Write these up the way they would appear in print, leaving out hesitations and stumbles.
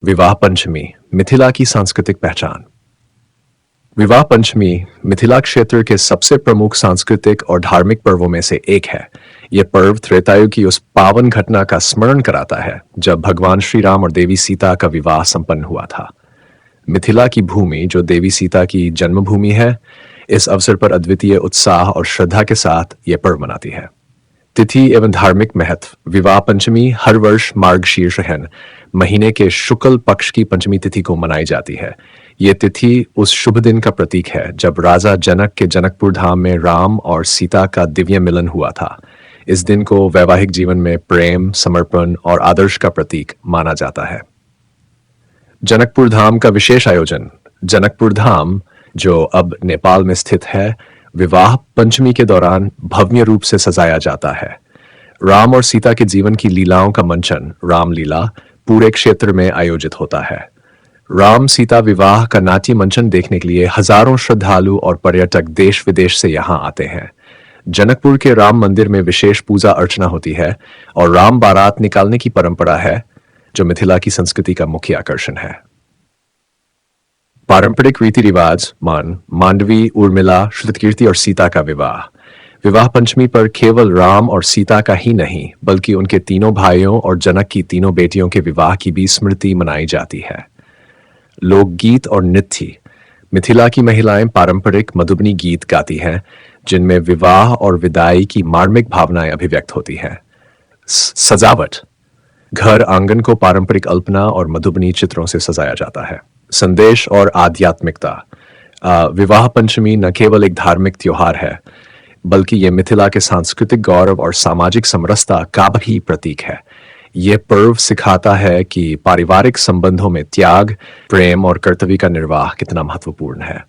विवाह पंचमी मिथिला की सांस्कृतिक पहचान। विवाह पंचमी मिथिला क्षेत्र के सबसे प्रमुख सांस्कृतिक और धार्मिक पर्वों में से एक है। यह पर्व त्रेतायुग की उस पावन घटना का स्मरण कराता है जब भगवान श्री राम और देवी सीता का विवाह संपन्न हुआ था। मिथिला की भूमि, जो देवी सीता की जन्मभूमि है, इस अवसर पर अद्वितीय उत्साह और श्रद्धा के साथ यह पर्व मनाती है। तिथि एवं धार्मिक महत्व। विवाह पंचमी हर वर्ष मार्गशीर्ष महीने के शुक्ल पक्ष की पंचमी तिथि को मनाई जाती है। ये तिथि उस शुभ दिन का प्रतीक है जब राजा जनक के जनकपुर धाम में राम और सीता का दिव्य मिलन हुआ था। इस दिन को वैवाहिक जीवन में प्रेम, समर्पण और आदर्श का प्रतीक माना जाता है। जनकपुर धाम का विशेष आयोजन। जनकपुर धाम, जो अब नेपाल में स्थित है, विवाह पंचमी के दौरान भव्य रूप से सजाया जाता है। राम और सीता के जीवन की लीलाओं का मंचन, रामलीला, पूरे क्षेत्र में आयोजित होता है। राम सीता विवाह का नाट्य मंचन देखने के लिए हजारों श्रद्धालु और पर्यटक देश विदेश से यहाँ आते हैं। जनकपुर के राम मंदिर में विशेष पूजा अर्चना होती है और राम बारात निकालने की परंपरा है, जो मिथिला की संस्कृति का मुख्य आकर्षण है। पारंपरिक रीति रिवाज। मांडवी, उर्मिला, श्रुतकीर्ति और सीता का विवाह। विवाह पंचमी पर केवल राम और सीता का ही नहीं, बल्कि उनके तीनों भाइयों और जनक की तीनों बेटियों के विवाह की भी स्मृति मनाई जाती है। लोकगीत और नृत्य। मिथिला की महिलाएं पारंपरिक मधुबनी गीत गाती हैं, जिनमें विवाह और विदाई की मार्मिक भावनाएं अभिव्यक्त होती हैं। सजावट। घर आंगन को पारंपरिक अल्पना और मधुबनी चित्रों से सजाया जाता है। संदेश और आध्यात्मिकता। विवाह पंचमी न केवल एक धार्मिक त्योहार है, बल्कि यह मिथिला के सांस्कृतिक गौरव और सामाजिक समरसता का भी प्रतीक है। यह पर्व सिखाता है कि पारिवारिक संबंधों में त्याग, प्रेम और कर्तव्य का निर्वाह कितना महत्वपूर्ण है।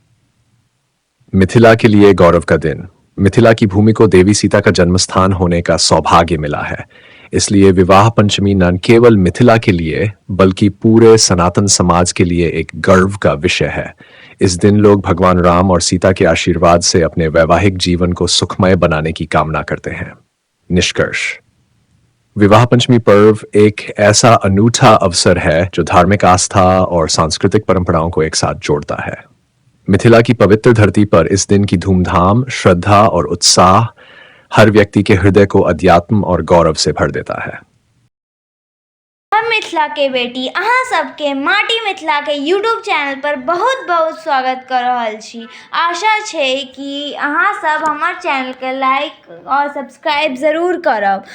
मिथिला के लिए गौरव का दिन। मिथिला की भूमि को देवी सीता का जन्मस्थान होने का सौभाग्य मिला है, इसलिए विवाह पंचमी न केवल मिथिला के लिए बल्कि पूरे सनातन समाज के लिए एक गर्व का विषय है। इस दिन लोग भगवान राम और सीता के आशीर्वाद से अपने वैवाहिक जीवन को सुखमय बनाने की कामना करते हैं। निष्कर्ष। विवाह पंचमी पर्व एक ऐसा अनूठा अवसर है जो धार्मिक आस्था और सांस्कृतिक परंपराओं को एक साथ जोड़ता है। मिथिला की पवित्र धरती पर इस दिन की धूमधाम, श्रद्धा और उत्साह हर व्यक्ति के हृदय को अध्यात्म और गौरव से भर देता है। हम मिथिला के बेटी अहाँ सबके माटी मिथिला के यूट्यूब चैनल पर बहुत बहुत स्वागत कर रहल छी। आशा छै कि अहाँ सब हमार चैनल के लाइक और सब्सक्राइब जरूर करब